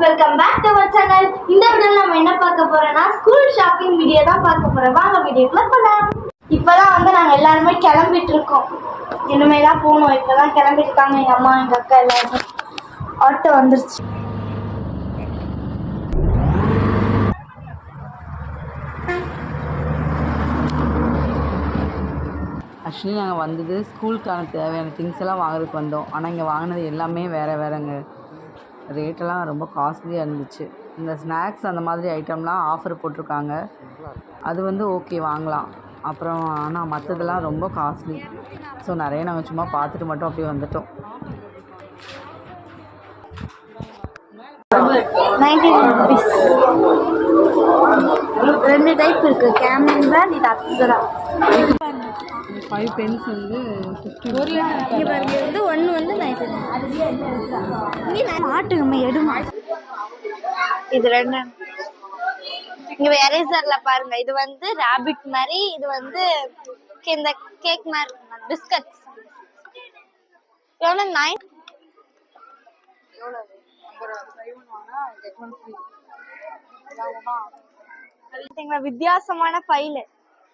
Welcome back to our channel. இந்த வீடியோல நம்ம என்ன பார்க்க போறோம்னா ஸ்கூல் ஷாப்பிங் வீடியோ தான் பார்க்க போறோம். வாங்க வீடியோக்குள்ள போலாம். இப்பதான் நாங்க எல்லாருமே கிளம்பிட்டு இருக்கோம். இனிமே தான் போகணும். இப்பதான் கிளம்பிட்டு இருக்காங்க எங்க அம்மா எங்க அக்கா எல்லாருமே. ஆட்டோ வந்துருச்சு. ஆக்சுவலி நாங்கள் வந்தது ஸ்கூலுக்கான தேவையான திங்ஸ் எல்லாம் வாங்குறதுக்கு வந்தோம். ஆனால் இங்கே வாங்கினது எல்லாமே வேறுங்க. ரேட்டெல்லாம் ரொம்ப காஸ்ட்லியாக இருந்துச்சு. இந்த ஸ்நாக்ஸ் அந்த மாதிரி ஐட்டம்லாம் ஆஃபர் போட்டிருக்காங்க. அது ஓகே வாங்கலாம். அப்புறம் ஆனால் மற்றதெல்லாம் ரொம்ப காஸ்ட்லி. ஸோ நிறைய நாங்கள் சும்மா பார்த்துட்டு மட்டும் அப்படியே வந்துட்டோம். 90 rupees. ரெண்டு டைப் இருக்கு, கேமன் பிராண்ட், இது அப்சரா. 5 பென்ஸ் 50. இது ஒன்று 90. மாட்டு நம்ம எடுமா. இது ரெண்டு. இங்க எரேசர்ல பாருங்க, இது ராபிட் மாதிரி, இது இந்த கேக் மாதிரி பிஸ்கட்ஸ். எவ்வளோ 9? வித்தியாசமான ஃபைல்.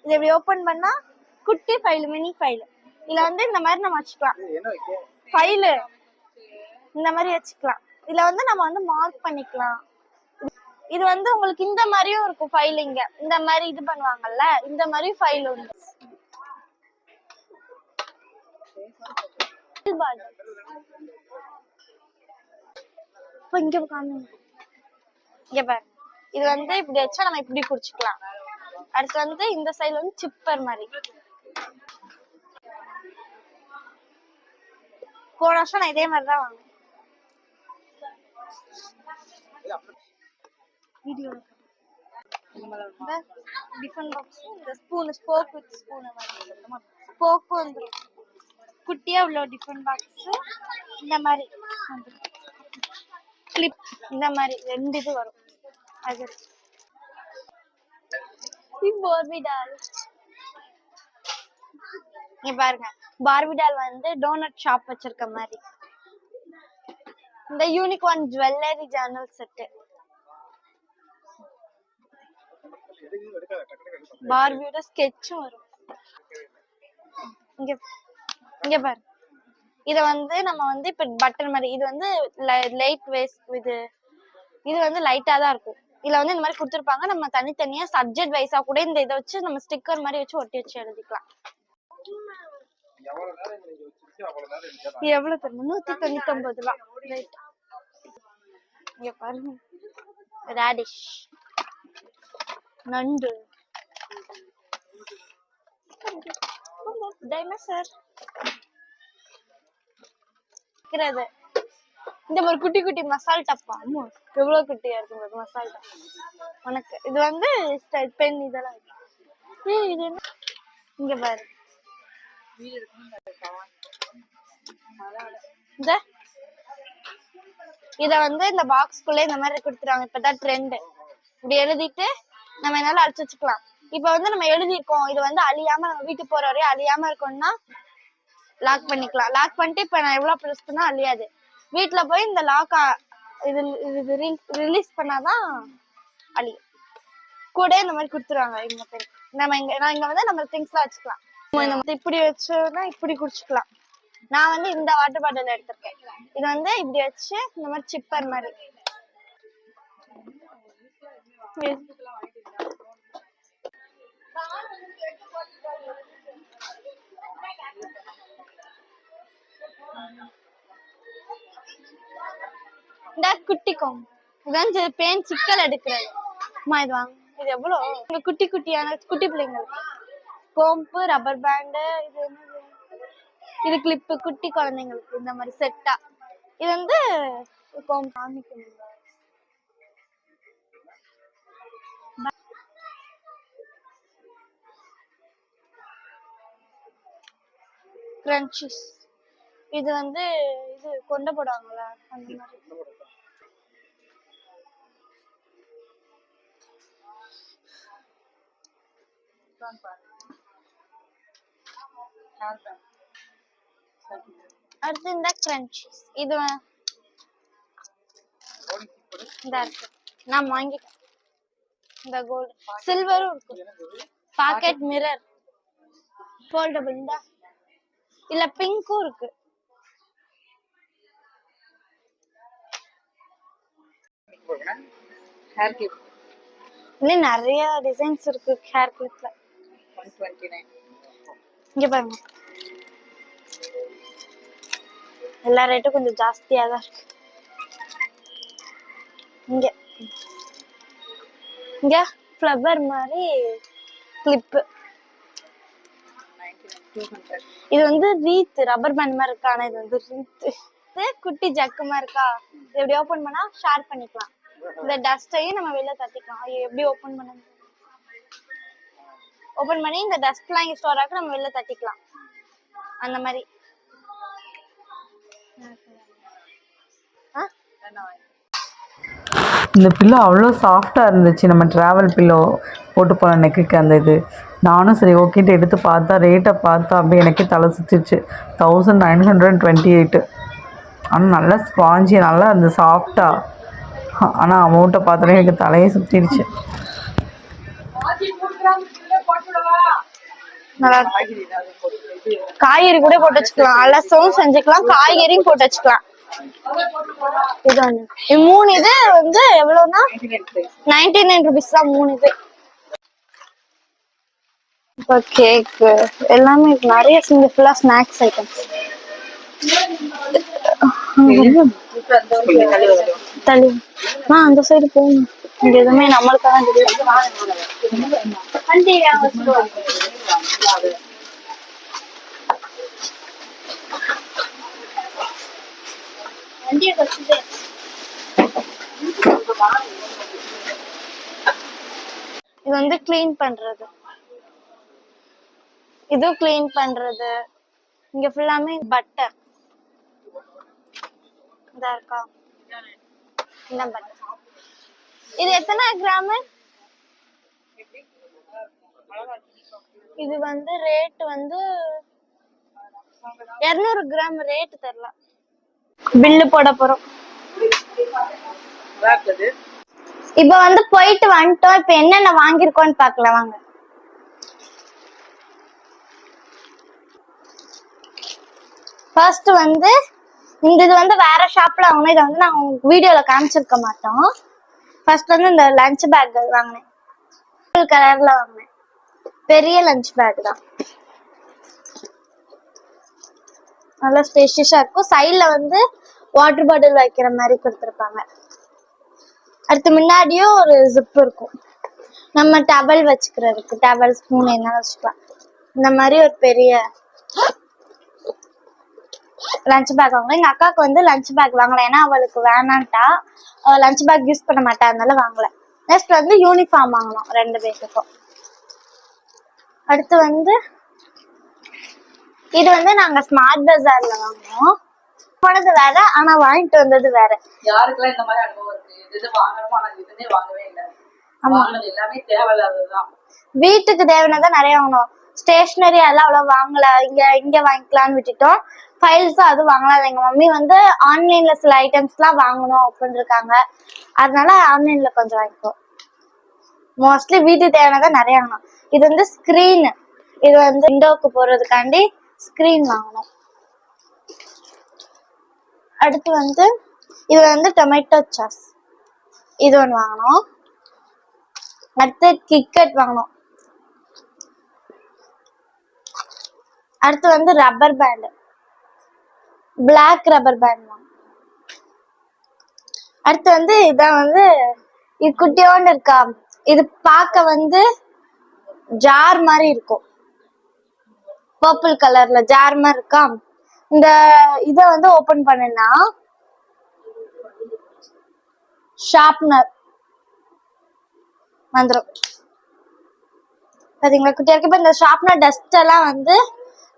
இதை இப்படி ஓபன் பண்ணா குட்டி ஃபைல், மினி ஃபைல். இதுல இந்த மாதிரி நம்ம வச்சுக்கலாம். ஃபைல் இந்த மாதிரி வச்சுக்கலாம். இதுல நம்ம மார்க் பண்ணிக்கலாம். இது உங்களுக்கு இந்த மாதிரியும் இருக்கும் ஃபைல். இங்க இந்த மாதிரி இது பண்ணுவாங்கல்ல, இந்த மாதிரி ஃபைல் உண்டு. இங்க பாருங்க, இது இப்படி வச்சா நம்ம இப்படி குடிச்சுக்கலாம். அடுத்து இந்த சைடுல சிப்பர் மாதிரி. போன வருஷம் நான் இதே மாதிரிதான் வாங்கினேன். வீடியோ டிஃபன் பாக்ஸ், இந்த spoon, spoke with spoon spoke வந்துடும். குட்டியா உள்ள டிஃபன் பாக்ஸ் இந்த மாதிரி கிளிப், இந்த மாதிரி ரெண்டு இது வரும். அது பார்பி டால். இங்க பாருங்க, பார்பி டால் டோனட் ஷாப் வச்சிருக்க மாதிரி. இந்த யூனிகார்ன் ஜுவல்லரி ஜர்னல் செட். பார்பியோட ஸ்கெட்சும் வரும். இங்க இங்க பாரு, இத நம்ம இப்ப பட்டன் மாதிரி. இது லைட் வேஸ்ட். இது லைட்டா தான் இருக்கும். இதுல இந்த மாதிரி கொடுத்துருப்பாங்க. நம்ம தனித்தனியா சப்ஜெக்ட் வைஸா கூட இந்த இதை வச்சு நம்ம ஸ்டிக்கர் மாதிரி வச்சு ஒட்டி வச்சு எழுதிக்கலாம். எவ்வளவு தெரியும்? 199 ரூபா. இங்க பாருங்க, ராடிஷ், நண்டு, டைனோசர். இந்த ஒரு குட்டி குட்டி மசால் டப்பா. எவ்வளவு குட்டியா இருக்கு மசால் டப்பா. உனக்கு இது பென் இதெல்லாம். இது இங்க பாரு, இத இந்த பாக்ஸ்குள்ள இந்த மாதிரி கொடுத்துருவாங்க. இப்பதான் ட்ரெண்ட். இப்படி எழுதிட்டு நம்ம என்னால அழைச்சு வச்சுக்கலாம். இப்ப நம்ம எழுதிருக்கோம், இது அழியாம நம்ம வீட்டுக்கு போற வரையும் அழியாம இருக்கோம்னா லாக் பண்ணிக்கலாம். லாக் பண்ணிட்டு இப்ப நான் எவ்வளவு ப்ரெஸ் பண்ணா அழியாது. வீட்டுல போய் இந்த லாக் இது ரிலீஸ் பண்ணாதான் அழியும். கூட இந்த மாதிரி கொடுத்துருவாங்க. இங்க நம்ம இங்க நம்ம திங்ஸ் எல்லாம் வச்சுக்கலாம். இப்படி வச்சோம்னா இப்படி குடிச்சுக்கலாம். நான் இந்த வாட்டர் பாட்டில் எடுத்திருக்கேன். இது இப்படி வச்சு இந்த மாதிரி சிப்பர் மாதிரி. இந்த குட்டிக்கும் இதான் பேன் சிக்கல் எடுக்கிறது. இது வாங்க. இது எவ்வளவு குட்டி குட்டியான குட்டி பிள்ளைங்களுக்கு. கோம்பு, ரப்பர் பேண்டு, இது கிளிப்பு, குட்டி குழந்தைங்களுக்கு இந்த மாதிரி செட்டா. இது கோம்பு காமிக்கணும். கிரன்ச்சீஸ். இது இது கொண்ட போடுவாங்கல்ல, அந்த மாதிரி. அடுத்து இந்த கிரன்ச்சீஸ். இது இந்த இருக்கு, நான் வாங்கிட்டேன். இந்த கோல்டு சில்வரும் இருக்கு. பாக்கெட் மிரர் ஃபோல்டபிள் இந்த இல்ல பிங்க்கும் இருக்கு. ஹேர் கிளிப் இன்னும் நிறைய டிசைன்ஸ் இருக்கு ஹேர் கிளிப்ல. 129. இங்க பாருங்க, எல்லா ரேட்டும் கொஞ்சம் ஜாஸ்தியா தான் இருக்கு. இங்க இங்க ஃப்ளவர் மாதிரி கிளிப். 200. இது வந்து ரீத் ரப்பர் பேண்ட் மாதிரி இருக்கா, ஆனா இது வந்து ரீத். இது குட்டி ஜக்கு மாதிரி இருக்கா, இது எப்படி ஓபன் பண்ணா ஷேர் பண்ணிக்கலாம். இந்த டஸ்டையும் நம்ம வெளில தட்டிக்கலாம். ஐயோ, எப்படி ஓபன் பண்ண, ஓபன் பண்ணி இந்த டஸ்ட்லாம் இங்க ஸ்டோர் ஆக நம்ம வெளில தட்டிக்கலாம். அந்த மாதிரி இந்த பில்லோ அவ்வளோ சாஃப்டாக இருந்துச்சு. நம்ம ட்ராவல் பில்லோ போட்டு போன நெக்குக்கு அந்த இது. நானும் சரி ஓகேட்டு எடுத்து பார்த்தா ரேட்டை பார்த்தா அப்படியே எனக்கே தலை சுற்றிச்சு. 1928. ஆனால் நல்லா ஸ்பாஞ்சி நல்லா இருந்தது சாஃப்டாக. ஆனால் அமௌண்ட்டை பார்த்தோன்னே எனக்கு தலையை சுற்றிடுச்சு. காய்கறி கூட போட்டு வச்சுக்கலாம், அலசவும் செஞ்சுக்கலாம், காய்கறியும் போட்டு வச்சுக்கலாம். இது ஒண்ணு, இது 3 இது வந்து எவ்வளவுனா 99 rupees தான் 3 இது. இப்போ கேக் எல்லாமே நிறைய ஃபுல்லா ஸ்நாக்ஸ் ஐட்டம்ஸ். தள்ளி அந்த சைடு போகணும், இங்க எதுவுமே நம்மளுக்காக இது வந்து கிளீன் பண்றது, இது கிளீன் பண்றது. இங்க ஃபுல்லாமே பட்டர் இதா இருக்கா, இந்த பட்டர். இது எத்தனை கிராம்? இது வந்து ரேட் வந்து 200 கிராம் ரேட் தெரியல. பில்லு போட போறோம். இப்ப வந்து போயிட்டு வந்துட்டோம். இப்ப என்னென்ன வாங்கிருக்கோம்னு பாக்கலாம் வாங்க. ஃபர்ஸ்ட் வந்து இந்த இது வந்து வேற ஷாப்ல வாங்கினேன். இதை வந்து நான் வீடியோல காமிச்சிருக்க மாட்டோம். ஃபர்ஸ்ட் வந்து இந்த லஞ்ச் பேக் வாங்கினேன், கலர்ல வாங்கினேன். பெரிய லஞ்ச் பேக் தான், நல்லா ஸ்பேஷியஸா இருக்கும். சைட்ல வந்து வாட்டர் பாட்டில் வைக்கிற மாதிரி கொடுத்துருப்பாங்க. அடுத்து முன்னாடியும் ஒரு ஜிப் இருக்கும், நம்ம டவல் வச்சுக்கிறதுக்கு. டவல் ஸ்பூன் என்ன வச்சுக்கலாம். இந்த மாதிரி ஒரு பெரிய லஞ்ச் பேக் வாங்கலாம். எங்க அக்காவுக்கு வந்து லஞ்ச் பேக் வாங்கல, ஏன்னா அவளுக்கு வேணான்ட்டா, லஞ்ச் பேக் யூஸ் பண்ண மாட்டா, அதனால வாங்கல. நெக்ஸ்ட் வந்து யூனிஃபார்ம் வாங்கலாம் 2 பேருக்கும். அடுத்து வந்து இது வந்து நாங்க ஸ்மார்ட் பஜார்ல வாங்கினோம். போனது வேற, ஆனா வாங்கிட்டு வந்தது வேற. யாருக்கெல்லாம் இந்த மாதிரி அனுபவம் இருக்கு? இது வாங்கணுமா, நான் இதுனே வாங்கவே இல்லை. வாங்கினது எல்லாமே தேவையில்லாததுதான். வீட்டுக்கு தேவையானதான் நிறைய வாங்கணும். ஸ்டேஷனரி அதெல்லாம் அவ்வளவு வாங்கல, இங்க வாங்கிக்கலாம்னு விட்டுட்டோம். ஃபைல்ஸ் அது வாங்கலாம். எங்க மம்மி வந்து ஆன்லைன்ல சில ஐட்டம்ஸ் எல்லாம் வாங்கணும் அப்படின்னு இருக்காங்க, அதனால ஆன்லைன்ல கொஞ்சம் வாங்கிப்போம். மோஸ்ட்லி வீட்டுக்கு தேவையானதான் நிறைய வாங்கணும். இது வந்து ஸ்கிரீன், இது வந்து விண்டோக்கு போறதுக்காண்டி ஸ்கிரீன் வாங்கணும். அடுத்து வந்து இது வந்து டொமேட்டோ சாஸ், இது ஒன்று வாங்கணும். அடுத்து கிட்கட் வாங்கணும். அடுத்து வந்து rubber band, black rubber band வாங்கணும். அடுத்து வந்து இதான் வந்து இது குட்டியோண்டு இருக்கா, இது பார்க்க வந்து ஜார் மாதிரி இருக்கும், பர்பிள் கலர்ல ஜார் மாதிரி இருக்கா. இந்த இத வந்து ஓபன் பண்ணா ஷார்ப்னர் வந்துடும். பாத்தீங்களா குட்டியா இருக்கு. இப்ப இந்த ஷார்ப்னர் டஸ்ட் எல்லாம் வந்து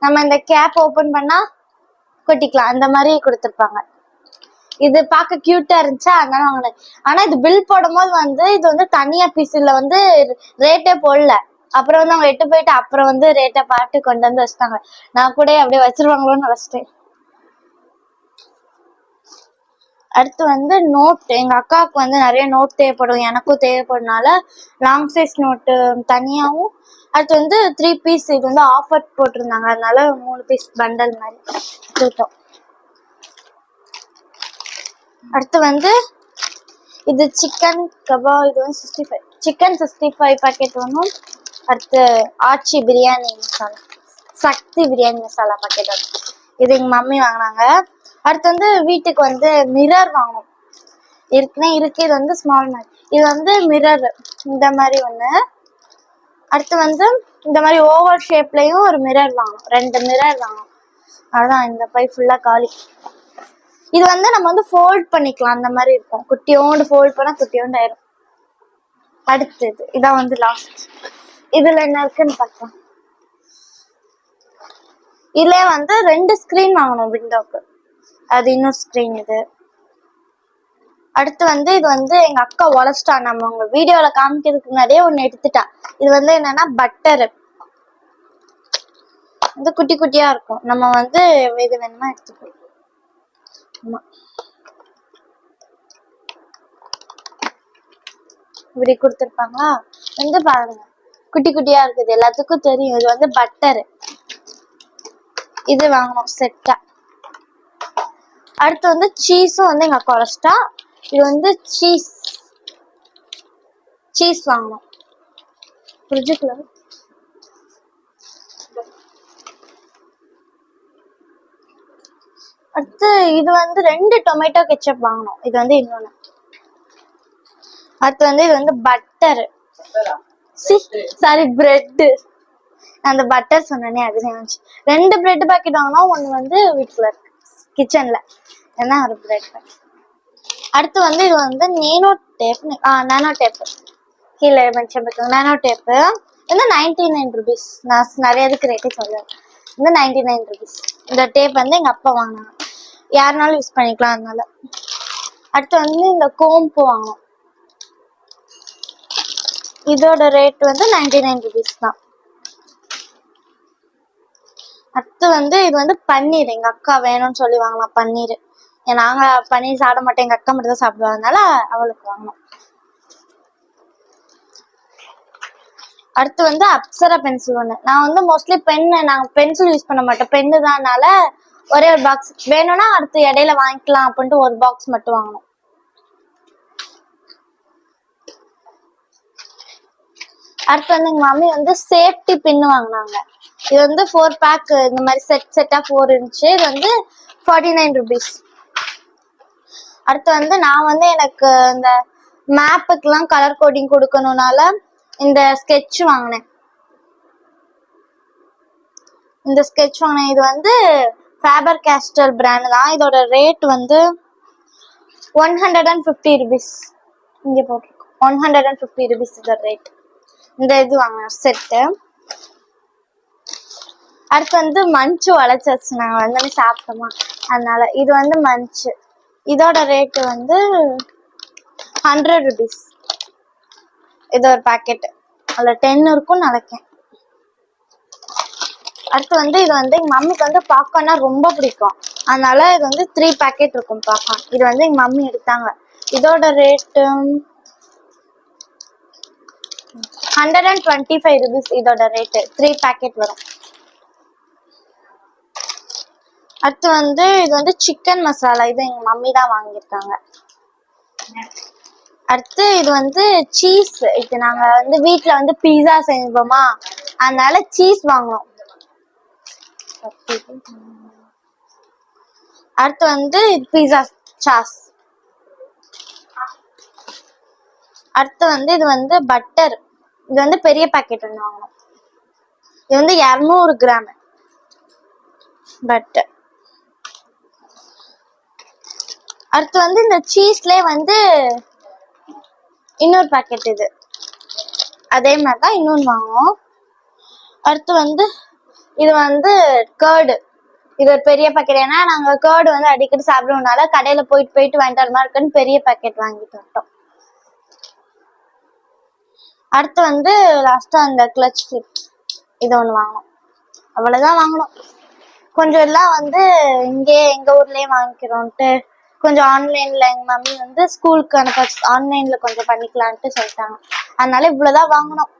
நம்ம இந்த கேப் ஓபன் பண்ணா கொட்டிக்கலாம், அந்த மாதிரி கொடுத்துருப்பாங்க. இது பார்க்க கியூட்டா இருந்துச்சா, அதனால வாங்கினேன். ஆனா இது பில் போடும் போது வந்து இது வந்து தனியா பீஸ்ல வந்து ரேட்டே போடல. அப்புறம் வந்து அவங்க எட்டு போயிட்டு அப்புறம் வந்து ரேட்டை பாட்டு கொண்டு வந்து வச்சுட்டாங்க. நான் கூட அப்படியே வச்சிருவாங்களோன்னு நினைச்சிட்டேன். அடுத்து வந்து நோட், எங்க அக்காவுக்கு வந்து நிறைய நோட் தேவைப்படும், எனக்கும் தேவைப்படுறதுனால லாங் சைஸ் நோட்டு தனியாகவும், அடுத்து வந்து 3 பீஸ் இது வந்து ஆஃபர் போட்டிருந்தாங்க, அதனால 3 பீஸ் பண்டல் மாதிரி எடுத்துட்டோம். அடுத்து வந்து இது சிக்கன் கபாப், இது வந்து 65 சிக்கன் 65 பாக்கெட் ஒன்றும். அடுத்து ஆச்சி பிரியாணி மசாலா, சக்தி பிரியாணி மசாலா பாக்கெட் ஒன்று, இது எங்க மம்மி வாங்கினாங்க. அடுத்து வந்து வீட்டுக்கு வந்து மிரர் வாங்கணும், இருக்குன்னே இருக்கு, இது வந்து ஸ்மால் மாதிரி, இது வந்து மிரர் இந்த மாதிரி ஒன்று. அடுத்து வந்து இந்த மாதிரி ஓவல் ஷேப்லயும் ஒரு மிரர் வாங்கணும், 2 மிரர் வாங்கணும். அதான் இந்த பை ஃபுல்லா காலி. இது வந்து நம்ம வந்து ஃபோல்ட் பண்ணிக்கலாம், அந்த மாதிரி இருக்கும், குட்டியோண்டு ஃபோல்ட் பண்ணா குட்டியோண்டு ஆயிரும். அடுத்தது இதான் வந்து லாஸ்ட். இதுல என்ன இருக்குன்னு பார்க்கலாம். இதுல வந்து 2 ஸ்கிரீன் வாங்கணும் விண்டோக்கு, அது இன்னொரு ஸ்கிரீன் இது. அடுத்து வந்து இது வந்து எங்க அக்கா உடச்சிட்டா, நம்ம உங்க வீடியோல காமிக்கிறதுக்கு முன்னாடியே ஒண்ணு எடுத்துட்டா. இது வந்து என்னன்னா பட்டர், வந்து குட்டி குட்டியா இருக்கும், நம்ம வந்து எது வேணுமா எடுத்துக்கலாம். ஆமா, இப்படி கொடுத்துருப்பாங்களா, வந்து பாருங்க குட்டி குட்டியா இருக்குது, எல்லாத்துக்கும் தெரியும். இது வந்து பட்டர், இது வாங்கணும் செட்டா. அடுத்து வந்து சீஸும் வந்து எங்க அக்கா உடச்சிட்டா, இது வந்து சீஸ் வாங்கணும் ஃப்ரிட்ஜுக்குள்ள. அடுத்து இது வந்து 2 டொமேட்டோ கெச்சப் வாங்கணும், இது வந்து இன்னொன்னு. அடுத்து வந்து இது வந்து பட்டர், சாரி பிரெட், அந்த பட்டர் சொன்னேனே அதுல 2 பிரெட் பாக்கெட் வாங்கணும், ஒண்ணு வந்து வீட்டுல இருக்கு கிச்சன்ல, ஏன்னா ஒரு பிரெட் பாக்கெட். அடுத்து வந்து இது வந்து நானோ டேப் கீழே மென்ஷன் பண்ணுங்க, நானோ டேப்பு வந்து 99 rupees. நான் நிறைய இதுக்கு ரேட்டே சொல்லுவேன், வந்து 99 rupees. இந்த டேப் வந்து எங்க அப்பா வாங்கினாங்க, யாருனாலும் யூஸ் பண்ணிக்கலாம் அதனால. அடுத்து வந்து இந்த கோம்பு வாங்கணும், இதோட ரேட் வந்து 99 rupees தான். அடுத்து வந்து இது வந்து பன்னீர், எங்க அக்கா வேணும்னு சொல்லி வாங்கலாம் பன்னீர், நாங்க பன்னீர் சாப்பிட மாட்டோம், எங்க அக்கா மட்டும் தான் சாப்பிடுவாங்க, அதனால அவளுக்கு வாங்கணும். அடுத்து வந்து அப்சரா பென்சில் ஒன்று, நான் வந்து மோஸ்ட்லி நாங்கள் பென்சில் யூஸ் பண்ண மாட்டோம், பென்னு தான்னால ஒரே ஒரு பாக்ஸ் வேணும்னா அடுத்து இடையில வாங்கிக்கலாம் அப்படின்ட்டு ஒரு பாக்ஸ் மட்டும் வாங்கணும். அடுத்து வந்து எங்க மம்மி வந்து சேஃப்டி பின்னு வாங்கினாங்க, இது வந்து 4 பேக் இந்த மாதிரி செட்டா 4 இருந்துச்சு, இது வந்து 49 rupees. அடுத்து வந்து நான் வந்து எனக்கு இந்த மேப்புக்கெல்லாம் கலர் கோடிங் கொடுக்கணும்னால இந்த ஸ்கெட்ச் வாங்கினேன், இது வந்து ஃபேபர் கேஸ்டல் பிராண்ட் தான், இதோட ரேட் வந்து 150 rupees, இங்க போட்டிருக்கோம் 150 rupees இதோட ரேட். இந்த இது வாங்கினேன் செட்டு. அடுத்து வந்து மஞ்சு வளைச்சாச்சு, நாங்கள் வந்து சாப்பிட்டோமா அதனால, இது வந்து மஞ்சு, இதோட ரேட்டு வந்து 100 rupees. இது ஒரு பாக்கெட், அதுல 10 இருக்கும் நினைக்கேன். அடுத்து வந்து இது வந்து எங்க மம்மிக்கு வந்து பாப்கார்னா ரொம்ப பிடிக்கும், அதனால இது வந்து 3 பேக்கெட் இருக்கும் பாப்கார்ன், இது வந்து எங்க மம்மி எடுத்தாங்க. இதோட ரேட்டு 125 rupees, இதோட ரேட்டு 3 பேக்கெட் வரும். அடுத்து வந்து இது வந்து சிக்கன் மசாலா, இது எங்க மம்மி தான் வாங்கியிருக்காங்க. அடுத்து இது வந்து சீஸ், இது நாங்க வந்து வீட்டுல வந்து பீஸா செஞ்சோமா அதனால சீஸ் வாங்கணும். அடுத்து வந்து பீஸா சாஸ். அடுத்து வந்து இது வந்து பட்டர், இது வந்து பெரிய பாக்கெட் ஒன்று வாங்கணும், இது வந்து 200 கிராம் பட்டர். அடுத்து வந்து இந்த சீஸ்லயே வந்து இன்னொரு பாக்கெட், அதே மாதிரிதான் இன்னொன்று வாங்குவோம். அடுத்து வந்து இது வந்து கர்டு, இது ஒரு பெரிய பாக்கெட், ஏன்னா நாங்க கர்டு வந்து அடிக்கடி சாப்பிடுவோம்னால கடையில போயிட்டு வாங்கிட்டு வர மாதிரி இருக்குன்னு பெரிய பாக்கெட் வாங்கிட்டு வந்துட்டோம். அடுத்து வந்து லாஸ்டா அந்த கிளட்ச் கிளிப், இது ஒன்று வாங்கணும், அவ்வளவுதான் வாங்கணும். கொஞ்சம் எல்லாம் வந்து இங்கே எங்க ஊர்லயே வாங்கிக்கிறோம்ட்டு கொஞ்சம் ஆன்லைன்ல எங்க மம்மி வந்து ஸ்கூலுக்கு அனுப்ப ஆன்லைன்ல கொஞ்சம் பண்ணிக்கலான்ட்டு சொல்லிட்டாங்க. அதனால இவ்வளவுதான் வாங்கணும்.